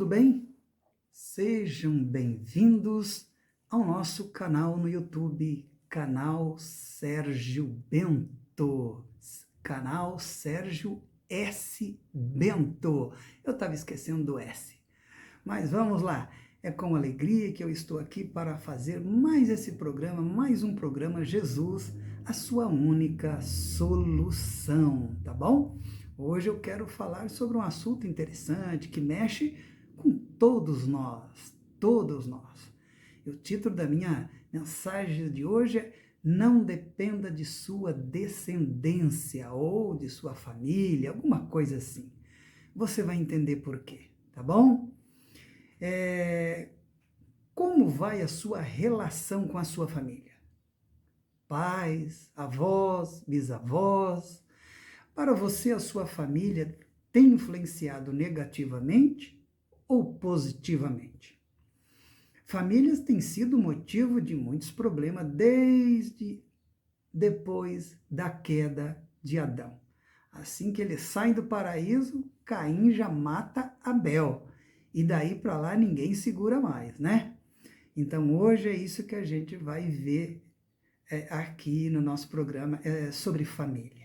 tudo bem? Sejam bem-vindos ao nosso canal no YouTube, canal Sérgio Bento, canal Sérgio S. Bento. Eu estava esquecendo do S, mas vamos lá. É com alegria que eu estou aqui para fazer mais esse programa, mais um programa Jesus, a sua única solução, tá bom? Hoje eu quero falar sobre um assunto interessante que mexe com todos nós, todos nós. E o título da minha mensagem de hoje é: não dependa de sua descendência ou de sua família, alguma coisa assim. Você vai entender por quê, tá bom? Como vai a sua relação com a sua família? Pais, avós, bisavós. Para você, a sua família tem influenciado negativamente ou positivamente? Famílias têm sido motivo de muitos problemas desde depois da queda de Adão. Assim que eles saem do paraíso, Caim já mata Abel. E daí para lá ninguém segura mais, né? Então hoje é isso que a gente vai ver aqui no nosso programa sobre família.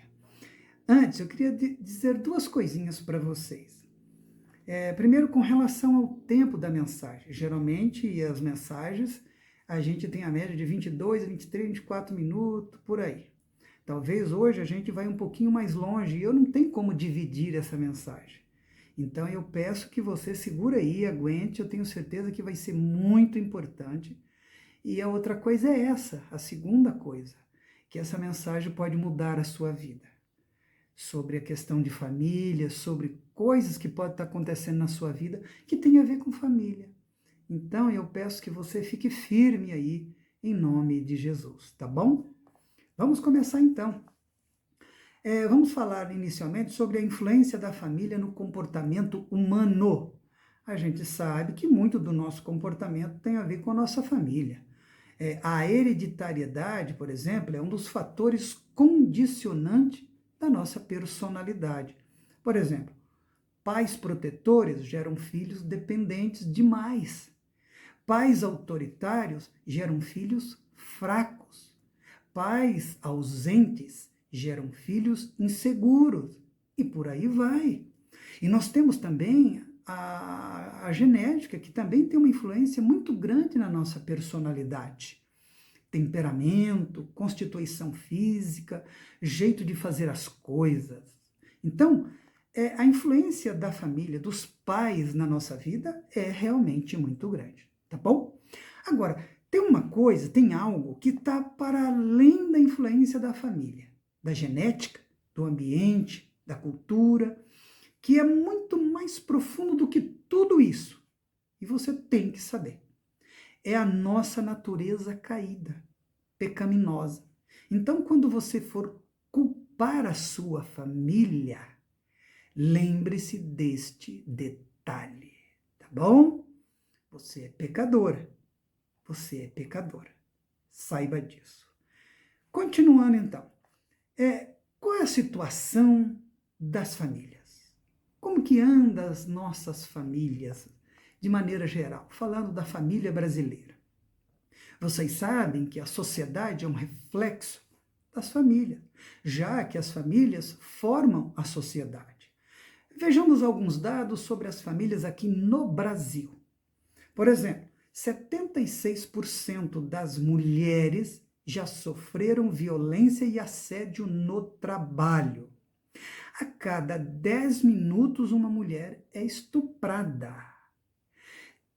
Antes, eu queria dizer duas coisinhas para vocês. Primeiro, com relação ao tempo da mensagem. Geralmente, as mensagens, a gente tem a média de 22, 23, 24 minutos, por aí. Talvez hoje a gente vai um pouquinho mais longe e eu não tenho como dividir essa mensagem. Então, eu peço que você segura aí, aguente, eu tenho certeza que vai ser muito importante. E a outra coisa é essa, a segunda coisa, que essa mensagem pode mudar a sua vida. Sobre a questão de família, sobre coisas que podem estar acontecendo na sua vida que tem a ver com família. Então eu peço que você fique firme aí, em nome de Jesus, tá bom? Vamos começar então. Vamos falar inicialmente sobre a influência da família no comportamento humano. A gente sabe que muito do nosso comportamento tem a ver com a nossa família. A hereditariedade, por exemplo, é um dos fatores condicionantes da nossa personalidade. Por exemplo, pais protetores geram filhos dependentes demais. Pais autoritários geram filhos fracos. Pais ausentes geram filhos inseguros. E por aí vai. E nós temos também a genética, que também tem uma influência muito grande na nossa personalidade. Temperamento, constituição física, jeito de fazer as coisas. Então, a influência da família, dos pais na nossa vida é realmente muito grande, tá bom? Agora, tem algo que está para além da influência da família, da genética, do ambiente, da cultura, que é muito mais profundo do que tudo isso. E você tem que saber. É a nossa natureza caída, pecaminosa. Então, quando você for culpar a sua família, lembre-se deste detalhe, tá bom? Você é pecadora. Você é pecadora. Saiba disso. Continuando então. Qual é a situação das famílias? Como que andam as nossas famílias, de maneira geral? Falando da família brasileira. Vocês sabem que a sociedade é um reflexo das famílias, já que as famílias formam a sociedade. Vejamos alguns dados sobre as famílias aqui no Brasil. Por exemplo, 76% das mulheres já sofreram violência e assédio no trabalho. A cada 10 minutos, uma mulher é estuprada.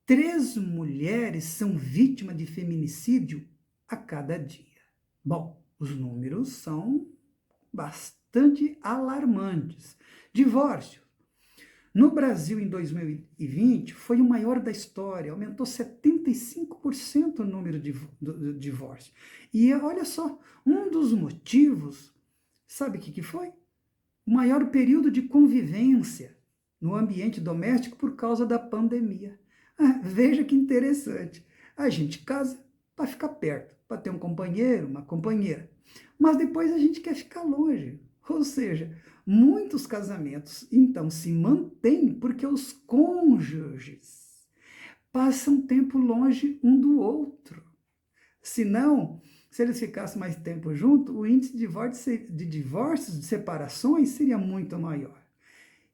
3 mulheres são vítimas de feminicídio a cada dia. Bom, os números são bastante alarmantes. Divórcio. No Brasil, em 2020, foi o maior da história, aumentou 75% o número de divórcio. E olha só, um dos motivos, sabe o que foi? O maior período de convivência no ambiente doméstico por causa da pandemia. Veja que interessante. A gente casa para ficar perto, para ter um companheiro, uma companheira. Mas depois a gente quer ficar longe. Ou seja, muitos casamentos, então, se mantêm porque os cônjuges passam tempo longe um do outro. Senão, se eles ficassem mais tempo juntos, o índice de divórcios, de separações, seria muito maior.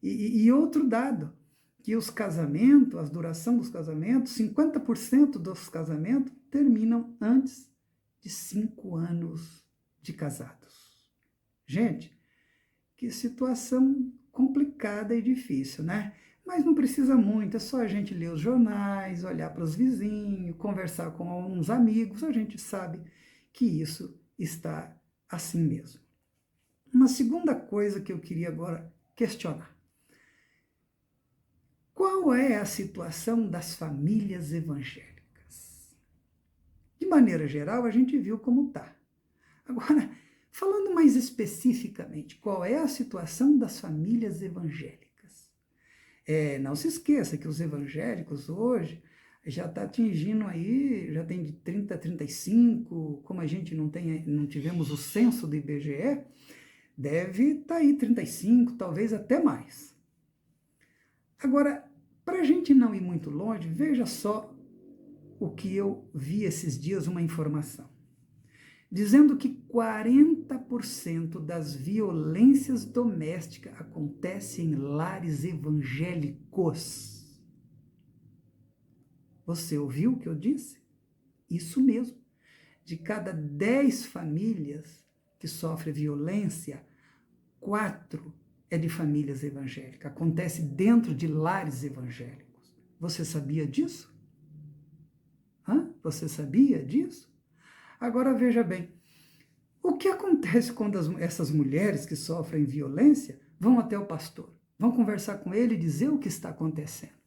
E outro dado, que os casamentos, a duração dos casamentos, 50% dos casamentos terminam antes de 5 anos de casados. Gente, que situação complicada e difícil, né? Mas não precisa muito, é só a gente ler os jornais, olhar para os vizinhos, conversar com uns amigos, a gente sabe que isso está assim mesmo. Uma segunda coisa que eu queria agora questionar. Qual é a situação das famílias evangélicas? De maneira geral, a gente viu como está. Agora, falando mais especificamente, qual é a situação das famílias evangélicas? Não se esqueça que os evangélicos hoje já está atingindo aí, já tem de 30 a 35, como a gente não tivemos o censo do IBGE, deve estar aí 35, talvez até mais. Agora, para a gente não ir muito longe, veja só o que eu vi esses dias, uma informação, dizendo que 40% das violências domésticas acontecem em lares evangélicos. Você ouviu o que eu disse? Isso mesmo. De cada 10 famílias que sofrem violência, 4 é de famílias evangélicas. Acontece dentro de lares evangélicos. Você sabia disso? Você sabia disso? Agora veja bem, o que acontece quando essas mulheres que sofrem violência vão até o pastor? Vão conversar com ele e dizer o que está acontecendo.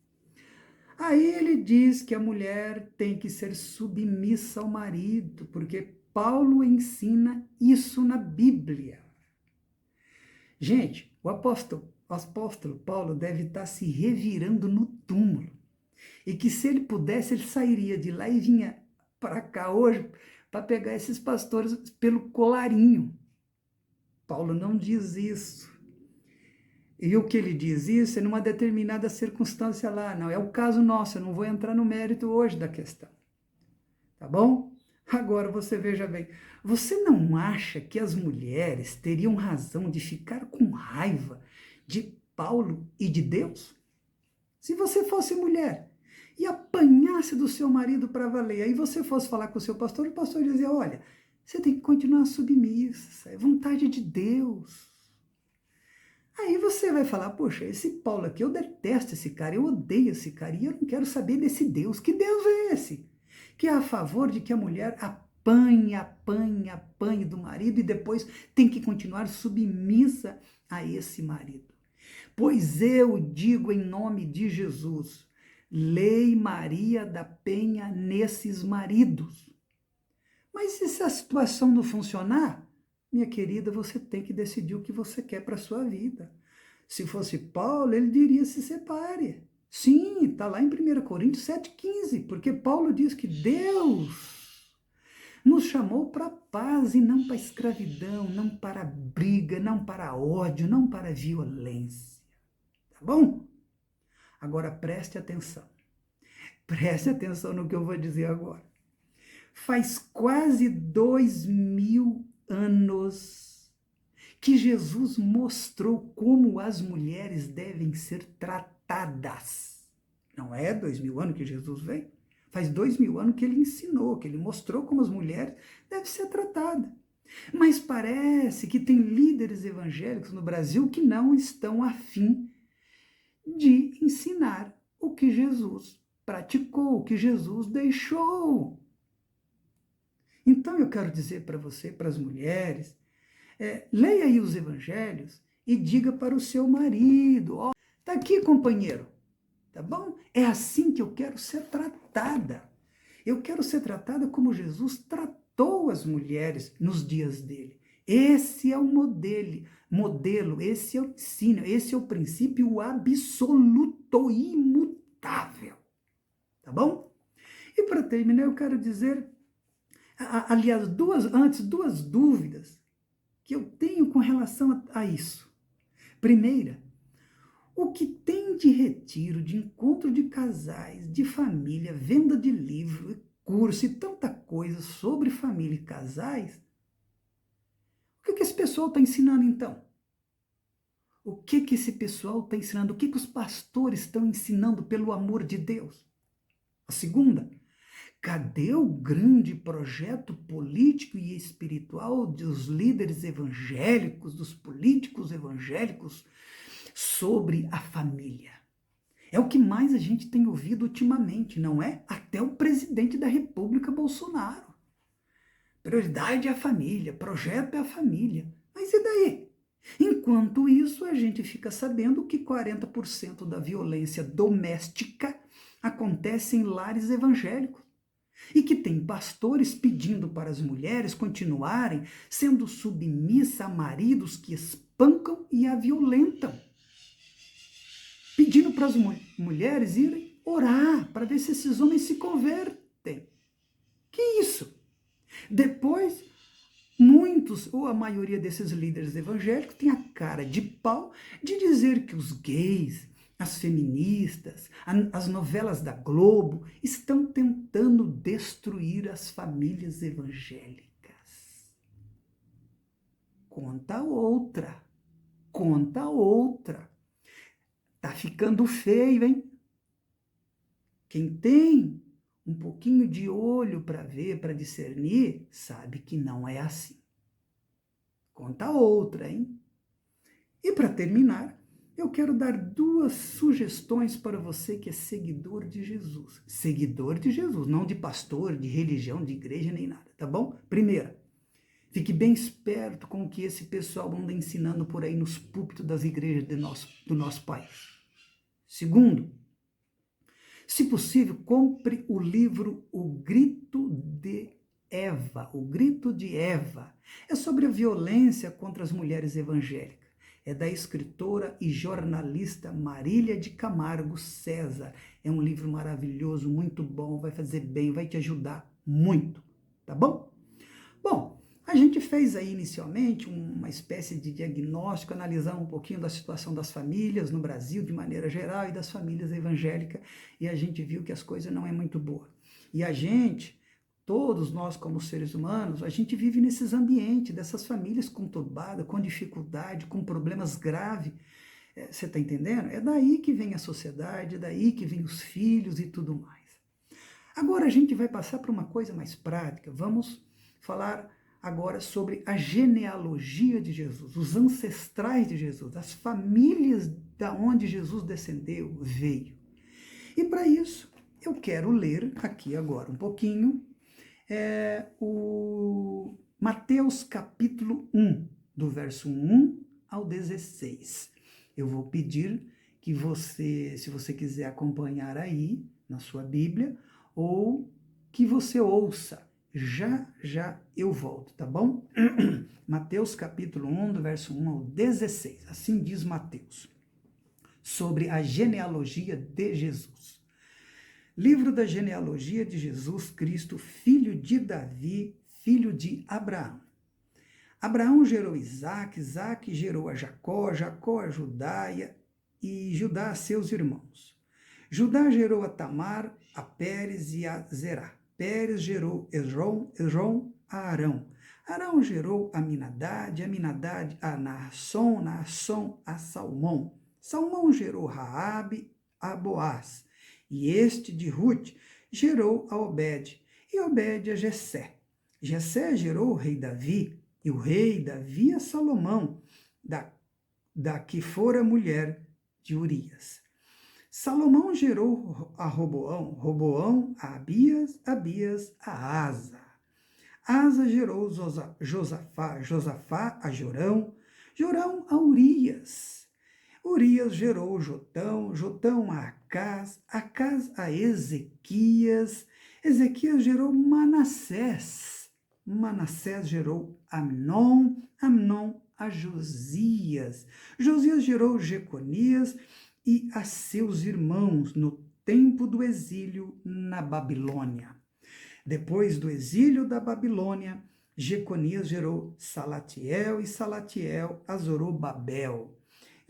Aí ele diz que a mulher tem que ser submissa ao marido, porque Paulo ensina isso na Bíblia. Gente, o apóstolo Paulo deve estar se revirando no túmulo. E que se ele pudesse, ele sairia de lá e vinha para cá hoje para pegar esses pastores pelo colarinho. Paulo não diz isso. E o que ele diz isso é numa determinada circunstância lá. Não, é o caso nosso, eu não vou entrar no mérito hoje da questão. Tá bom? Agora você veja bem, você não acha que as mulheres teriam razão de ficar com raiva de Paulo e de Deus? Se você fosse mulher e apanhasse do seu marido para valer, aí você fosse falar com o seu pastor, o pastor dizia, olha, você tem que continuar submissa, é vontade de Deus. Aí você vai falar, poxa, esse Paulo aqui, eu detesto esse cara, eu odeio esse cara, e eu não quero saber desse Deus. Que Deus é esse? Que é a favor de que a mulher apanhe do marido e depois tem que continuar submissa a esse marido. Pois eu digo em nome de Jesus, Lei Maria da Penha nesses maridos. Mas se essa situação não funcionar, minha querida, você tem que decidir o que você quer para a sua vida. Se fosse Paulo, ele diria se separe. Sim, está lá em 1 Coríntios 7,15, porque Paulo diz que Deus nos chamou para a paz e não para a escravidão, não para a briga, não para ódio, não para a violência. Tá bom? Agora preste atenção. Preste atenção no que eu vou dizer agora. Faz quase 2000 anos que Jesus mostrou como as mulheres devem ser tratadas. Não é 2000 anos que Jesus veio? Faz 2000 anos que ele ensinou, que ele mostrou como as mulheres devem ser tratadas. Mas parece que tem líderes evangélicos no Brasil que não estão afim de ensinar o que Jesus praticou, o que Jesus deixou. Então eu quero dizer para você, para as mulheres, leia aí os evangelhos e diga para o seu marido, ó, tá aqui, companheiro, tá bom? É assim que eu quero ser tratada. Eu quero ser tratada como Jesus tratou as mulheres nos dias dele. Esse é o modelo, esse é o ensino, esse é o princípio absoluto, imutável. Tá bom? E para terminar, eu quero dizer, aliás, duas dúvidas que eu tenho com relação a isso. Primeira, o que tem de retiro, de encontro de casais, de família, venda de livro, curso e tanta coisa sobre família e casais, o que esse pessoal está ensinando então? O que esse pessoal está ensinando? O que os pastores estão ensinando pelo amor de Deus? A segunda, cadê o grande projeto político e espiritual dos líderes evangélicos, dos políticos evangélicos sobre a família? É o que mais a gente tem ouvido ultimamente, não é? Até o presidente da República, Bolsonaro. Prioridade é a família, projeto é a família. Mas e daí? Enquanto isso, a gente fica sabendo que 40% da violência doméstica acontece em lares evangélicos e que tem pastores pedindo para as mulheres continuarem sendo submissas a maridos que espancam e a violentam, pedindo para as mulheres irem orar para ver se esses homens se convertem. Que isso? Depois, muitos, ou a maioria desses líderes evangélicos, tem a cara de pau de dizer que os gays, as feministas, as novelas da Globo estão tentando destruir as famílias evangélicas. Conta outra. Conta outra. Tá ficando feio, hein? Quem tem um pouquinho de olho para ver, para discernir, sabe que não é assim. Conta outra, hein? E para terminar, eu quero dar 2 sugestões para você que é seguidor de Jesus. Seguidor de Jesus, não de pastor, de religião, de igreja, nem nada, tá bom? Primeira, fique bem esperto com o que esse pessoal anda ensinando por aí nos púlpitos das igrejas do nosso país. Segundo, se possível, compre o livro O Grito de Eva. O Grito de Eva. É sobre a violência contra as mulheres evangélicas. É da escritora e jornalista Marília de Camargo César. É um livro maravilhoso, muito bom, vai fazer bem, vai te ajudar muito, tá bom? Bom, a gente fez aí inicialmente uma espécie de diagnóstico, analisando um pouquinho da situação das famílias no Brasil de maneira geral e das famílias evangélicas, e a gente viu que as coisas não é muito boa. E a gente, todos nós como seres humanos, a gente vive nesses ambientes, dessas famílias conturbadas, com dificuldade, com problemas graves. Você está entendendo? É daí que vem a sociedade, é daí que vem os filhos e tudo mais. Agora a gente vai passar para uma coisa mais prática. Vamos falar agora sobre a genealogia de Jesus, os ancestrais de Jesus, as famílias da onde Jesus descendeu, veio. E para isso, eu quero ler aqui agora um pouquinho o Mateus capítulo 1, do verso 1 ao 16. Eu vou pedir que você, se você quiser acompanhar aí na sua Bíblia, ou que você ouça. Já eu volto, tá bom? Mateus capítulo 1, do verso 1 ao 16. Assim diz Mateus, sobre a genealogia de Jesus. Livro da genealogia de Jesus Cristo, filho de Davi, filho de Abraão. Abraão gerou Isaque, Isaque gerou a Jacó, Jacó a Judá e Judá a seus irmãos. Judá gerou a Tamar, a Pérez e a Zerá. Pérez gerou Esrom, Esrom a Arão. Arão gerou Aminadade, Aminadade a Naasson, Naasson a Salmão. Salmão gerou Raabe a Boaz. E este de Ruth gerou a Obed, e Obed a Jessé. Jessé gerou o rei Davi, e o rei Davi a Salomão, da que fora mulher de Urias. Salomão gerou a Roboão, Roboão a Abias, Abias a Asa. Asa gerou Josafá, Josafá a Jorão, Jorão a Urias. Urias gerou Jotão, Jotão a Acás, Acás a Ezequias, Ezequias gerou Manassés, Manassés gerou Amnon, Amnon a Josias, Josias gerou Jeconias e a seus irmãos no tempo do exílio na Babilônia. Depois do exílio da Babilônia, Jeconias gerou Salatiel, e Salatiel a Zorobabel.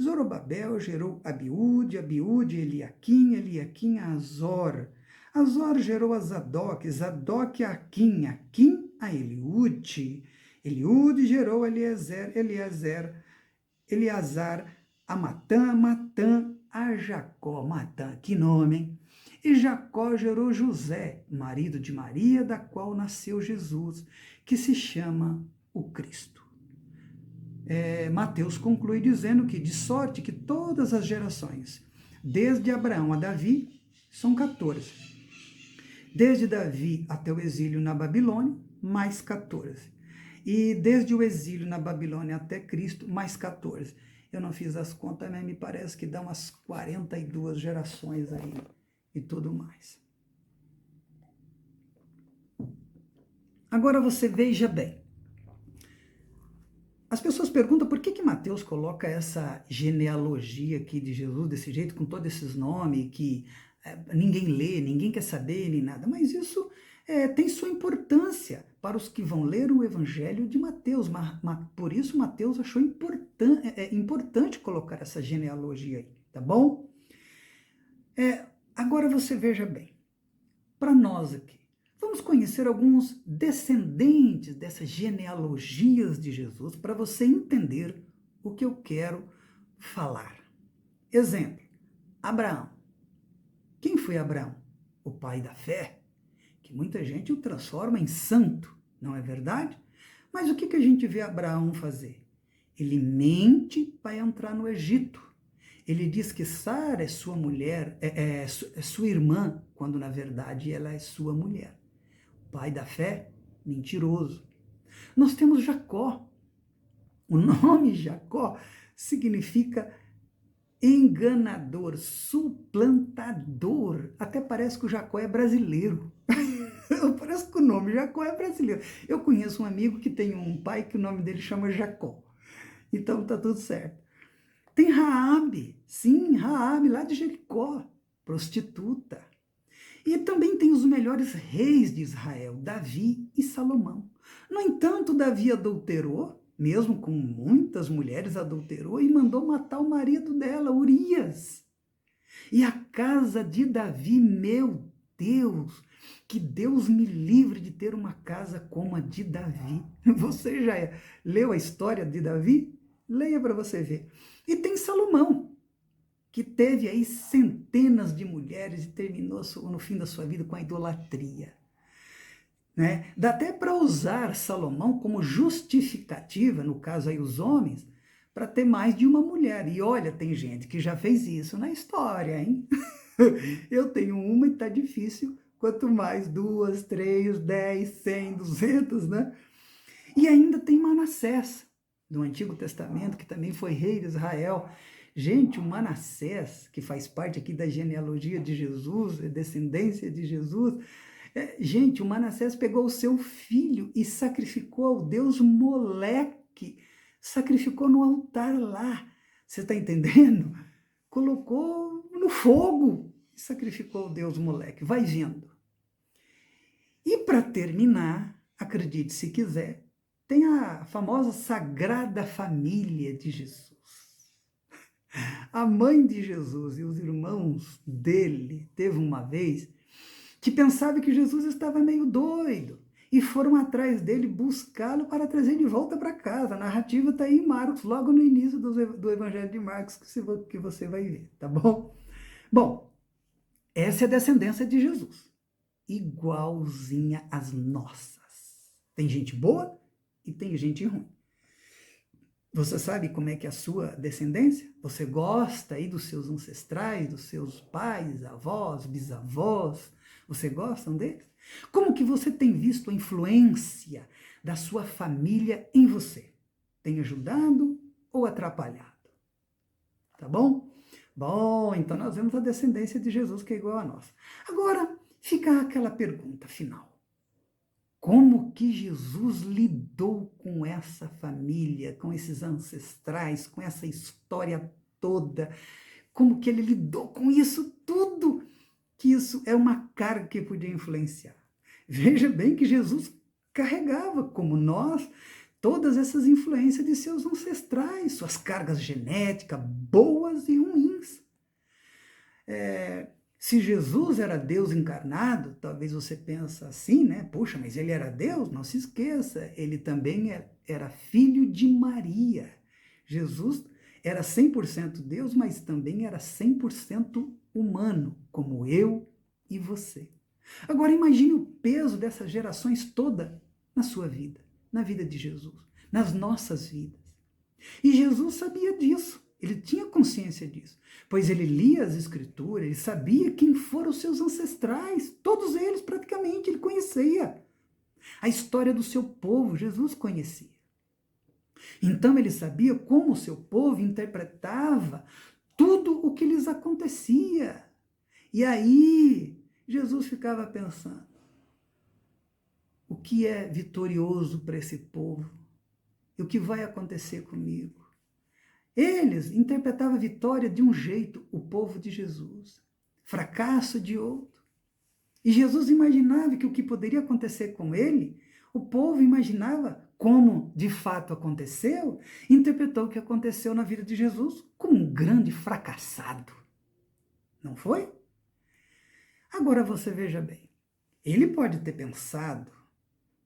Zorobabel gerou Abiúde, Abiúde Eliaquim, Eliaquim a Azor. Azor gerou a Zadok, Zadok a Aquim, Aquim a Eliúde. Eliúde gerou Eliezer, Eleazar a Matã, Matã a Jacó. Matã, que nome, hein? E Jacó gerou José, marido de Maria, da qual nasceu Jesus, que se chama o Cristo. Mateus conclui dizendo que, de sorte que todas as gerações, desde Abraão a Davi, são 14. Desde Davi até o exílio na Babilônia, mais 14. E desde o exílio na Babilônia até Cristo, mais 14. Eu não fiz as contas, mas me parece que dá umas 42 gerações aí e tudo mais. Agora você veja bem. As pessoas perguntam por que Mateus coloca essa genealogia aqui de Jesus desse jeito, com todos esses nomes, que ninguém lê, ninguém quer saber, nem nada. Mas isso tem sua importância para os que vão ler o Evangelho de Mateus. Por isso Mateus achou importante colocar essa genealogia aí, tá bom? Agora você veja bem, para nós aqui, vamos conhecer alguns descendentes dessas genealogias de Jesus para você entender o que eu quero falar. Exemplo, Abraão. Quem foi Abraão? O pai da fé, que muita gente o transforma em santo, não é verdade? Mas o que a gente vê Abraão fazer? Ele mente para entrar no Egito. Ele diz que Sara é sua mulher, é sua irmã, quando na verdade ela é sua mulher. Pai da fé, mentiroso. Nós temos Jacó. O nome Jacó significa enganador, suplantador. Até parece que o Jacó é brasileiro. Parece que o nome Jacó é brasileiro. Eu conheço um amigo que tem um pai que o nome dele chama Jacó. Então tá tudo certo. Tem Raabe, sim, Raabe lá de Jericó, prostituta. E também tem os melhores reis de Israel, Davi e Salomão. No entanto, Davi adulterou, mesmo com muitas mulheres adulterou, e mandou matar o marido dela, Urias. E a casa de Davi, meu Deus, que Deus me livre de ter uma casa como a de Davi. Você já leu a história de Davi? Leia para você ver. E tem Salomão, que teve aí centenas de mulheres e terminou no fim da sua vida com a idolatria. Né? Dá até para usar Salomão como justificativa, no caso aí os homens, para ter mais de uma mulher. E olha, tem gente que já fez isso na história, hein? Eu tenho uma e tá difícil, quanto mais 2, 3, 10, 100, 200, né? E ainda tem Manassés, do Antigo Testamento, que também foi rei de Israel. Gente, o Manassés, que faz parte aqui da genealogia de Jesus, descendência de Jesus, gente, o Manassés pegou o seu filho e sacrificou ao deus Moleque, sacrificou no altar lá, você está entendendo? Colocou no fogo e sacrificou ao deus Moleque, vai vendo. E para terminar, acredite se quiser, tem a famosa Sagrada Família de Jesus. A mãe de Jesus e os irmãos dele, teve uma vez que pensava que Jesus estava meio doido e foram atrás dele buscá-lo para trazer de volta para casa. A narrativa está aí em Marcos, logo no início do Evangelho de Marcos, que você vai ver, tá bom? Bom, essa é a descendência de Jesus, igualzinha às nossas. Tem gente boa e tem gente ruim. Você sabe como é que é a sua descendência? Você gosta aí dos seus ancestrais, dos seus pais, avós, bisavós? Você gosta deles? Como que você tem visto a influência da sua família em você? Tem ajudado ou atrapalhado? Tá bom? Bom, então nós vemos a descendência de Jesus que é igual a nós. Agora, fica aquela pergunta final. Como que Jesus lidou com essa família, com esses ancestrais, com essa história toda? Como que ele lidou com isso tudo? Que isso é uma carga que podia influenciar. Veja bem que Jesus carregava, como nós, todas essas influências de seus ancestrais, suas cargas genéticas, boas e ruins. Se Jesus era Deus encarnado, talvez você pense assim, né? Puxa, mas ele era Deus? Não se esqueça, ele também era filho de Maria. Jesus era 100% Deus, mas também era 100% humano, como eu e você. Agora imagine o peso dessas gerações toda na sua vida, na vida de Jesus, nas nossas vidas. E Jesus sabia disso, ele tinha consciência disso, pois ele lia as Escrituras, ele sabia quem foram os seus ancestrais, todos eles praticamente, ele conhecia. A história do seu povo, Jesus conhecia. Então ele sabia como o seu povo interpretava tudo o que lhes acontecia. E aí, Jesus ficava pensando, o que é vitorioso para esse povo? E o que vai acontecer comigo? Eles interpretavam a vitória de um jeito, o povo de Jesus, fracasso de outro. E Jesus imaginava que o que poderia acontecer com ele, o povo imaginava como de fato aconteceu, interpretou o que aconteceu na vida de Jesus como um grande fracassado. Não foi? Agora você veja bem, ele pode ter pensado,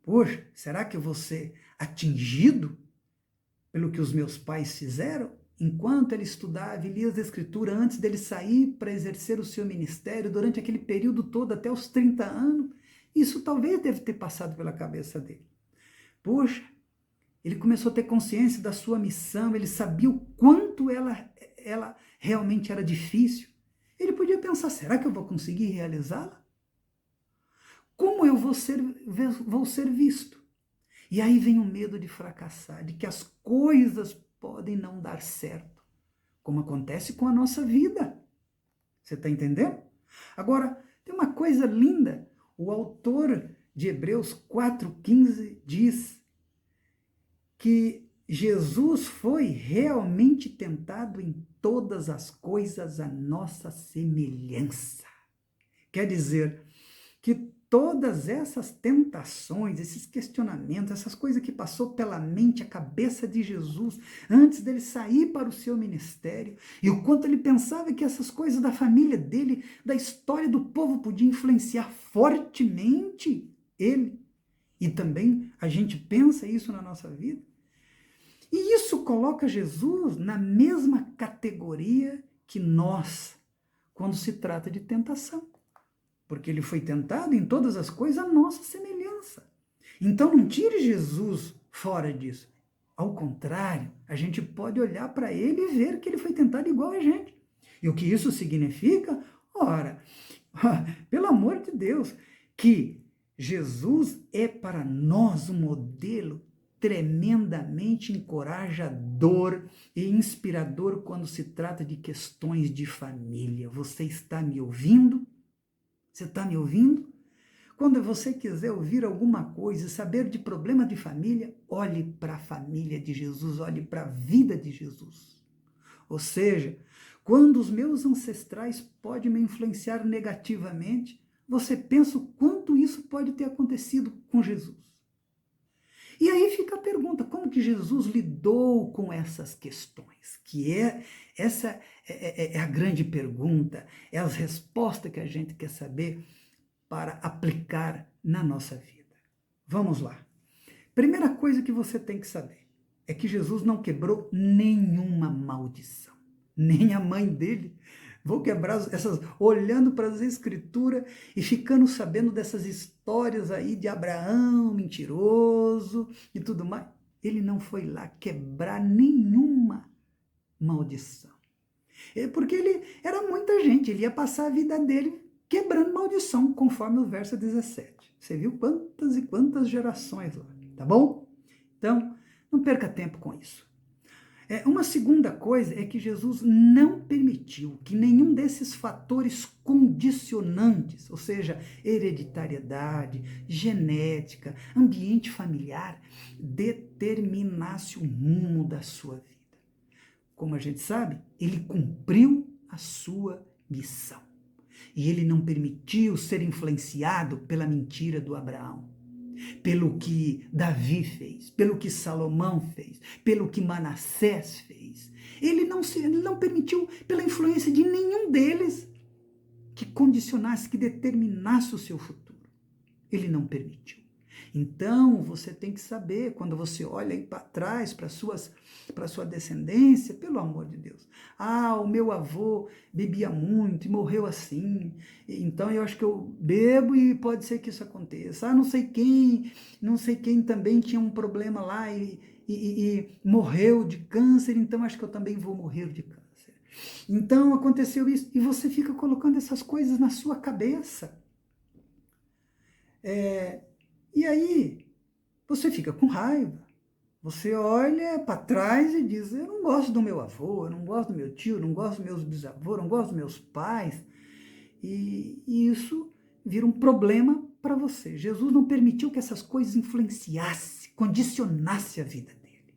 poxa, será que eu vou ser atingido pelo que os meus pais fizeram? Enquanto ele estudava e lia as Escrituras antes dele sair para exercer o seu ministério, durante aquele período todo, até os 30 anos, isso talvez deve ter passado pela cabeça dele. Poxa, ele começou a ter consciência da sua missão, ele sabia o quanto ela realmente era difícil. Ele podia pensar, será que eu vou conseguir realizá-la? Como eu vou ser visto? E aí vem o medo de fracassar, de que as coisas podem não dar certo, como acontece com a nossa vida. Você está entendendo? Agora, tem uma coisa linda. O autor de Hebreus 4,15 diz que Jesus foi realmente tentado em todas as coisas à nossa semelhança. Quer dizer que todas essas tentações, esses questionamentos, essas coisas que passou pela mente, a cabeça de Jesus, antes dele sair para o seu ministério, e o quanto ele pensava que essas coisas da família dele, da história do povo, podiam influenciar fortemente ele. E também a gente pensa isso na nossa vida. E isso coloca Jesus na mesma categoria que nós, quando se trata de tentação. Porque ele foi tentado em todas as coisas à nossa semelhança. Então não tire Jesus fora disso. Ao contrário, a gente pode olhar para ele e ver que ele foi tentado igual a gente. E o que isso significa? Ora, pelo amor de Deus, que Jesus é para nós um modelo tremendamente encorajador e inspirador quando se trata de questões de família. Você está me ouvindo? Você está me ouvindo? Quando você quiser ouvir alguma coisa e saber de problema de família, olhe para a família de Jesus, olhe para a vida de Jesus. Ou seja, quando os meus ancestrais podem me influenciar negativamente, você pensa o quanto isso pode ter acontecido com Jesus. E aí fica a pergunta, como que Jesus lidou com essas questões? Essa é a grande pergunta, é as respostas que a gente quer saber para aplicar na nossa vida. Vamos lá. Primeira coisa que você tem que saber é que Jesus não quebrou nenhuma maldição. Nem a mãe dele. Vou quebrar essas, olhando para as Escrituras e ficando sabendo dessas histórias aí de Abraão, mentiroso e tudo mais. Ele não foi lá quebrar nenhuma maldição. Porque ele era muita gente, ele ia passar a vida dele quebrando maldição, conforme o verso 17. Você viu quantas e quantas gerações lá, tá bom? Então, não perca tempo com isso. Uma segunda coisa é que Jesus não permitiu que nenhum desses fatores condicionantes, ou seja, hereditariedade, genética, ambiente familiar, determinasse o rumo da sua vida. Como a gente sabe, ele cumpriu a sua missão. E ele não permitiu ser influenciado pela mentira do Abraão. pelo que Davi fez, pelo que Salomão fez, pelo que Manassés fez. Ele não permitiu, pela influência de nenhum deles, que condicionasse, que determinasse o seu futuro. Ele não permitiu. Então, você tem que saber, quando você olha aí para trás, para sua descendência, pelo amor de Deus. O meu avô bebia muito e morreu assim, então eu acho que eu bebo e pode ser que isso aconteça. Não sei quem também tinha um problema lá e morreu de câncer, então acho que eu também vou morrer de câncer. Então, aconteceu isso, e você fica colocando essas coisas na sua cabeça. E aí, você fica com raiva. Você olha para trás e diz, eu não gosto do meu avô, eu não gosto do meu tio, eu não gosto dos meus bisavôs, eu não gosto dos meus pais. E isso vira um problema para você. Jesus não permitiu que essas coisas influenciassem, condicionassem a vida dele.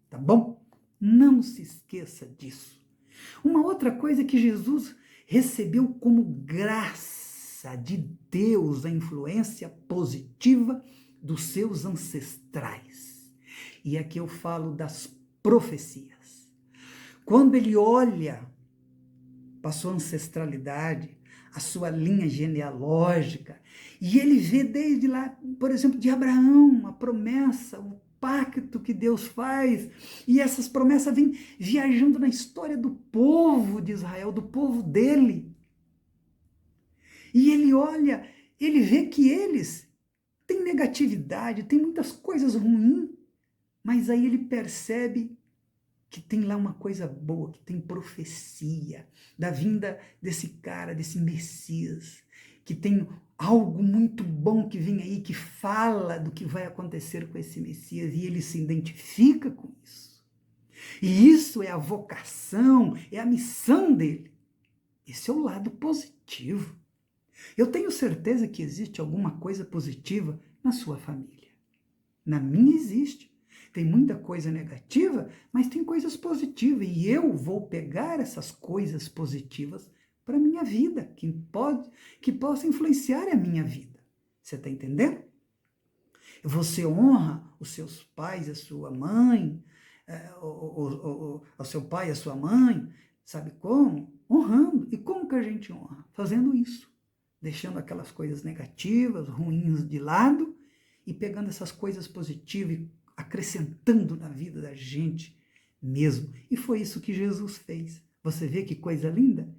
Tá bom? Não se esqueça disso. Uma outra coisa que Jesus recebeu como graça de Deus, a influência positiva dos seus ancestrais. E aqui eu falo das profecias. Quando ele olha para a sua ancestralidade, a sua linha genealógica, e ele vê desde lá, por exemplo, de Abraão, a promessa, o pacto que Deus faz, e essas promessas vêm viajando na história do povo de Israel, do povo dele. E ele olha, ele vê que eles têm negatividade, têm muitas coisas ruins, mas aí ele percebe que tem lá uma coisa boa, que tem profecia da vinda desse cara, desse Messias, que tem algo muito bom que vem aí, que fala do que vai acontecer com esse Messias, e ele se identifica com isso. E isso é a vocação, é a missão dele. Esse é o lado positivo. Eu tenho certeza que existe alguma coisa positiva na sua família. Na minha existe. Tem muita coisa negativa, mas tem coisas positivas. E eu vou pegar essas coisas positivas para a minha vida, que possa influenciar a minha vida. Você está entendendo? Você honra os seus pais, a sua mãe, o seu pai e a sua mãe, sabe como? Honrando. E como que a gente honra? Fazendo isso. Deixando aquelas coisas negativas, ruins de lado e pegando essas coisas positivas e acrescentando na vida da gente mesmo. E foi isso que Jesus fez. Você vê que coisa linda?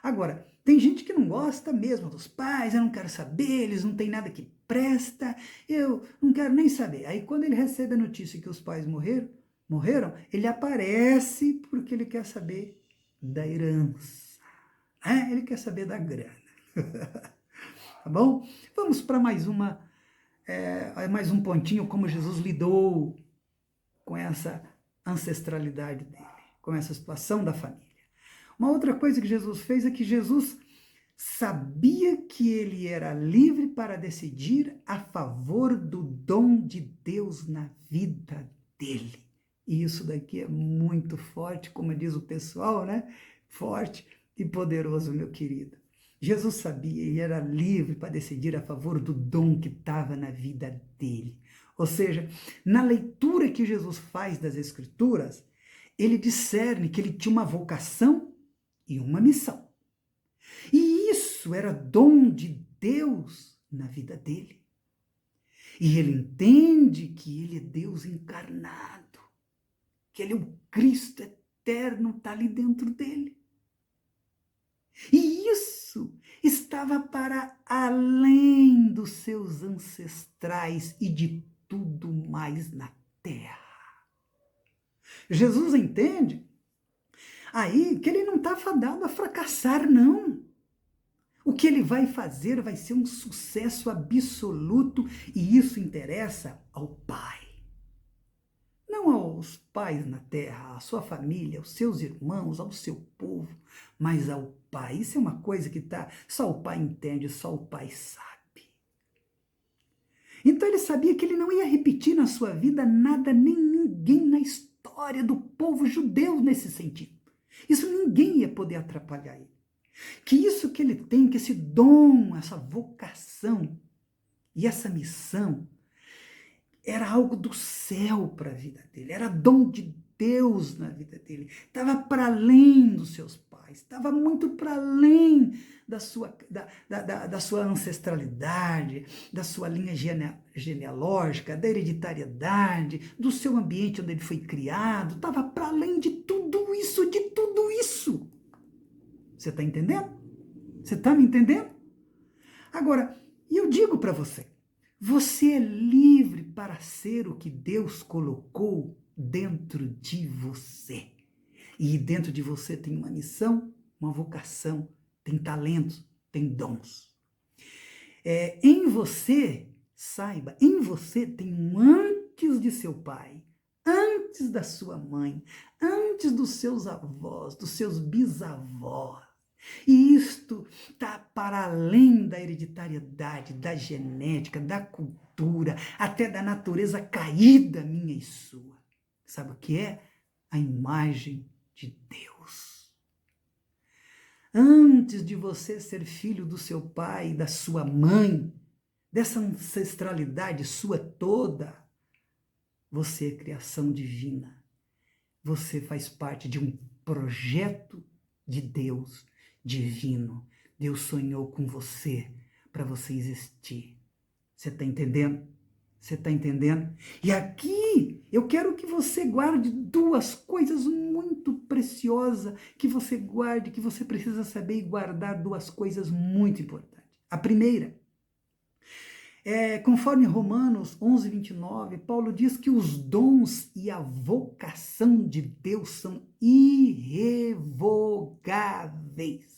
Agora, tem gente que não gosta mesmo dos pais, eu não quero saber, eles não têm nada que presta, eu não quero nem saber. Aí quando ele recebe a notícia que os pais morreram, ele aparece porque ele quer saber da herança. Ele quer saber da grana. Tá bom? Vamos para mais um pontinho, como Jesus lidou com essa ancestralidade dele, com essa situação da família. Uma outra coisa que Jesus fez é que Jesus sabia que ele era livre para decidir a favor do dom de Deus na vida dele. E isso daqui é muito forte, como diz o pessoal, né? Forte e poderoso, meu querido. Jesus sabia e era livre para decidir a favor do dom que estava na vida dele. Ou seja, na leitura que Jesus faz das Escrituras, ele discerne que ele tinha uma vocação e uma missão. E isso era dom de Deus na vida dele. E ele entende que ele é Deus encarnado, que ele é o Cristo eterno, está ali dentro dele. E isso estava para além dos seus ancestrais e de tudo mais na terra. Jesus entende aí que ele não está fadado a fracassar, não. O que ele vai fazer vai ser um sucesso absoluto e isso interessa ao Pai. Não aos pais na terra, à sua família, aos seus irmãos, ao seu povo, mas ao Pai. Isso é uma coisa que só o Pai entende, só o Pai sabe. Então ele sabia que ele não ia repetir na sua vida nada, nem ninguém na história do povo judeu nesse sentido. Isso ninguém ia poder atrapalhar ele. Que isso que ele tem, que esse dom, essa vocação e essa missão era algo do céu para a vida dele, era dom de Deus na vida dele, estava para além dos seus pais, estava muito para além da sua ancestralidade, da sua linha genealógica, da hereditariedade, do seu ambiente onde ele foi criado, estava para além de tudo isso, de tudo isso. Você está entendendo? Você está me entendendo? Agora, eu digo para você, você é livre para ser o que Deus colocou dentro de você. E dentro de você tem uma missão, uma vocação, tem talentos, tem dons. Em você, saiba, em você tem um antes de seu pai, antes da sua mãe, antes dos seus avós, dos seus bisavós. E isto está para além da hereditariedade, da genética, da cultura, até da natureza caída minha e sua. Sabe o que é? A imagem de Deus. Antes de você ser filho do seu pai e da sua mãe, dessa ancestralidade sua toda, você é criação divina. Você faz parte de um projeto de Deus divino. Deus sonhou com você para você existir. Você está entendendo? Você está entendendo? E aqui eu quero que você guarde duas coisas muito preciosas, que você guarde, que você precisa saber e guardar duas coisas muito importantes. A primeira, conforme Romanos 11, 29, Paulo diz que os dons e a vocação de Deus são irrevogáveis.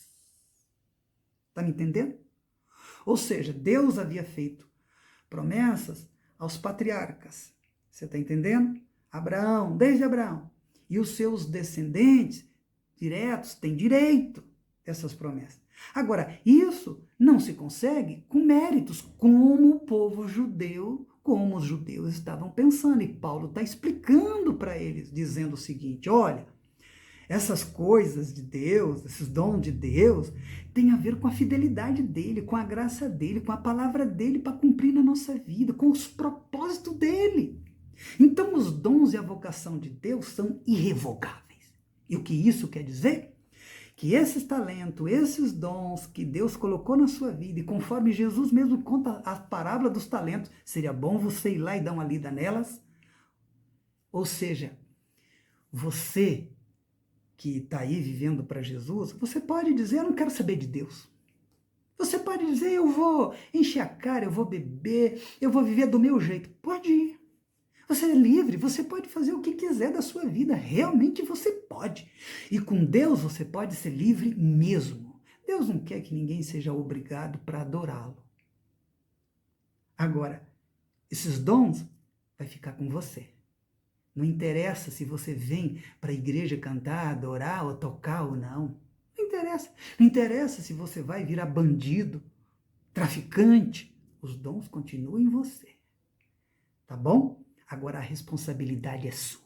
Está me entendendo? Ou seja, Deus havia feito promessas aos patriarcas. Você está entendendo? Abraão, desde Abraão. E os seus descendentes diretos têm direito a essas promessas. Agora, isso não se consegue com méritos, como o povo judeu, como os judeus estavam pensando. E Paulo está explicando para eles, dizendo o seguinte: olha, essas coisas de Deus, esses dons de Deus, tem a ver com a fidelidade dele, com a graça dele, com a palavra dele para cumprir na nossa vida, com os propósitos dele. Então, os dons e a vocação de Deus são irrevogáveis. E o que isso quer dizer? Que esses talentos, esses dons que Deus colocou na sua vida, e conforme Jesus mesmo conta a parábola dos talentos, seria bom você ir lá e dar uma lida nelas. Ou seja, você que está aí vivendo para Jesus, você pode dizer: eu não quero saber de Deus. Você pode dizer: eu vou encher a cara, eu vou beber, eu vou viver do meu jeito. Pode ir. Você é livre, você pode fazer o que quiser da sua vida, realmente você pode. E com Deus você pode ser livre mesmo. Deus não quer que ninguém seja obrigado para adorá-lo. Agora, esses dons vai ficar com você. Não interessa se você vem para a igreja cantar, adorar ou tocar ou não. Não interessa. Não interessa se você vai virar bandido, traficante. Os dons continuam em você. Tá bom? Agora a responsabilidade é sua.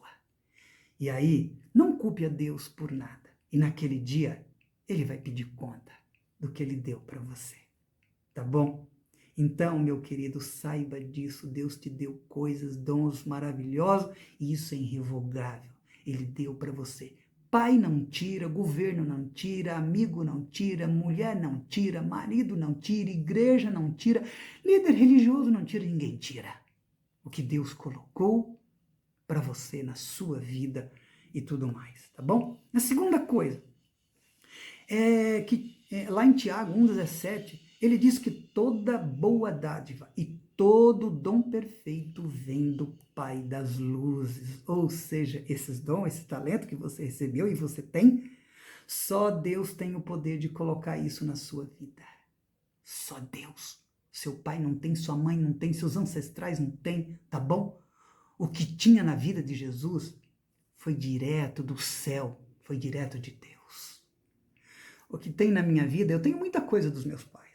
E aí, não culpe a Deus por nada. E naquele dia, ele vai pedir conta do que ele deu para você. Tá bom? Então, meu querido, saiba disso. Deus te deu coisas, dons maravilhosos, e isso é irrevogável. Ele deu para você. Pai não tira, governo não tira, amigo não tira, mulher não tira, marido não tira, igreja não tira, líder religioso não tira, ninguém tira. O que Deus colocou para você na sua vida e tudo mais, tá bom? A segunda coisa é que lá em Tiago 1,17, ele diz que toda boa dádiva e todo dom perfeito vem do Pai das luzes. Ou seja, esses dons, esse talento que você recebeu e você tem, só Deus tem o poder de colocar isso na sua vida. Só Deus. Seu pai não tem, sua mãe não tem, seus ancestrais não tem, tá bom? O que tinha na vida de Jesus foi direto do céu, foi direto de Deus. O que tem na minha vida, eu tenho muita coisa dos meus pais,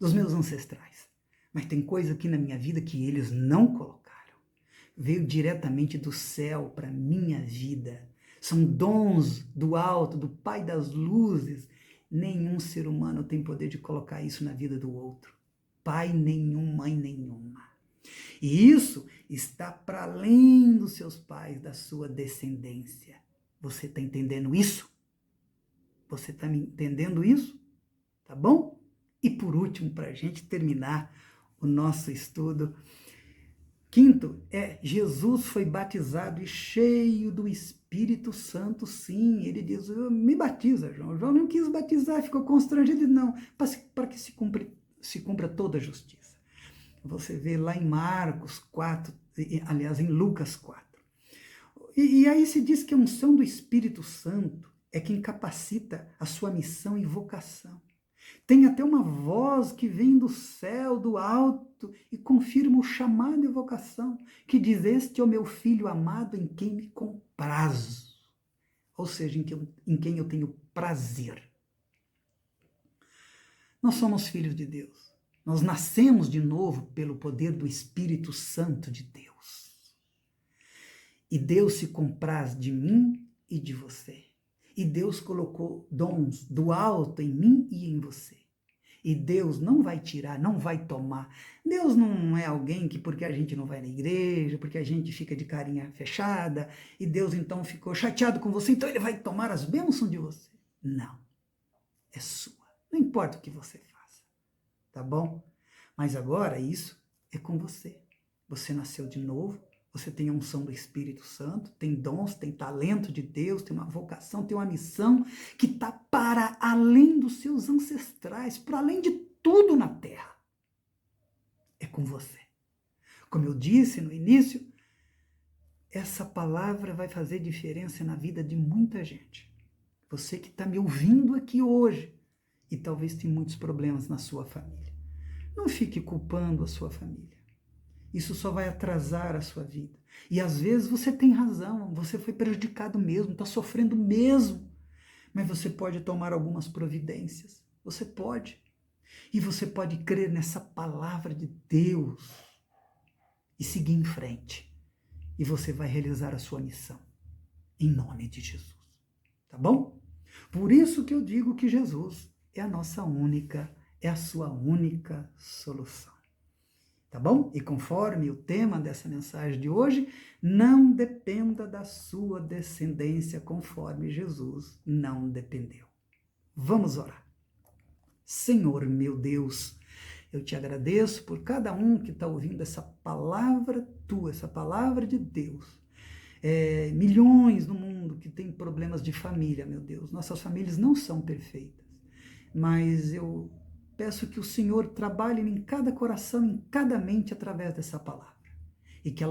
dos meus ancestrais, mas tem coisa aqui na minha vida que eles não colocaram. Veio diretamente do céu para minha vida. São dons do alto, do Pai das luzes. Nenhum ser humano tem poder de colocar isso na vida do outro. Pai nenhum, mãe nenhuma. E isso está para além dos seus pais, da sua descendência. Você está entendendo isso? Você está me entendendo isso? Tá bom? E por último, para a gente terminar o nosso estudo, quinto, Jesus foi batizado e cheio do Espírito Santo, sim. Ele diz, me batiza, João. João não quis batizar, ficou constrangido. Não, para que se cumpra toda a justiça. Você vê lá em Marcos 4, aliás, em Lucas 4. E aí se diz que a unção do Espírito Santo é quem capacita a sua missão e vocação. Tem até uma voz que vem do céu, do alto, e confirma o chamado e vocação, que diz, este é o meu filho amado em quem me comprazo. Ou seja, em quem eu tenho prazer. Nós somos filhos de Deus. Nós nascemos de novo pelo poder do Espírito Santo de Deus. E Deus se compraz de mim e de você. E Deus colocou dons do alto em mim e em você. E Deus não vai tirar, não vai tomar. Deus não é alguém que porque a gente não vai na igreja, porque a gente fica de carinha fechada, e Deus então ficou chateado com você, então ele vai tomar as bênçãos de você. Não. É sua. Não importa o que você faça. Tá bom? Mas agora isso é com você. Você nasceu de novo. Você tem a unção do Espírito Santo, tem dons, tem talento de Deus, tem uma vocação, tem uma missão que está para além dos seus ancestrais, para além de tudo na terra. É com você. Como eu disse no início, essa palavra vai fazer diferença na vida de muita gente. Você que está me ouvindo aqui hoje e talvez tenha muitos problemas na sua família. Não fique culpando a sua família. Isso só vai atrasar a sua vida. E às vezes você tem razão, você foi prejudicado mesmo, está sofrendo mesmo. Mas você pode tomar algumas providências. Você pode. E você pode crer nessa palavra de Deus e seguir em frente. E você vai realizar a sua missão. Em nome de Jesus. Tá bom? Por isso que eu digo que Jesus é a nossa única, é a sua única solução. Tá bom? E conforme o tema dessa mensagem de hoje, não dependa da sua descendência conforme Jesus não dependeu. Vamos orar. Senhor meu Deus, eu te agradeço por cada um que está ouvindo essa palavra tua, essa palavra de Deus. Milhões no mundo que têm problemas de família, meu Deus. Nossas famílias não são perfeitas, mas eu peço que o Senhor trabalhe em cada coração, em cada mente, através dessa palavra. E que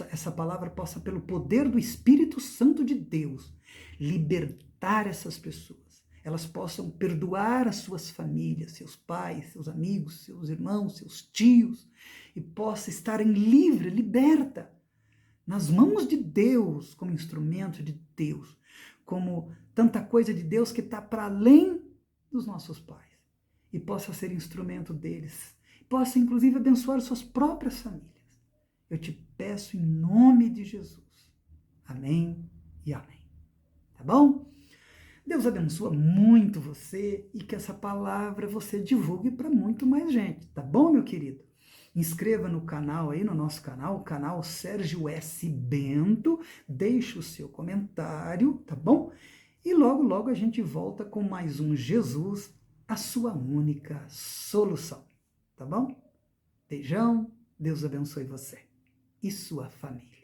essa palavra possa, pelo poder do Espírito Santo de Deus, libertar essas pessoas. Elas possam perdoar as suas famílias, seus pais, seus amigos, seus irmãos, seus tios, e possa estarem livre, liberta, nas mãos de Deus, como instrumento de Deus, como tanta coisa de Deus que está para além dos nossos pais. E possa ser instrumento deles. Possa, inclusive, abençoar suas próprias famílias. Eu te peço em nome de Jesus. Amém e amém. Tá bom? Deus abençoa muito você e que essa palavra você divulgue para muito mais gente. Tá bom, meu querido? Inscreva no canal aí, no nosso canal, o canal Sérgio S. Bento. Deixe o seu comentário, tá bom? E logo, logo a gente volta com mais um Jesus, a sua única solução, tá bom? Beijão, Deus abençoe você e sua família.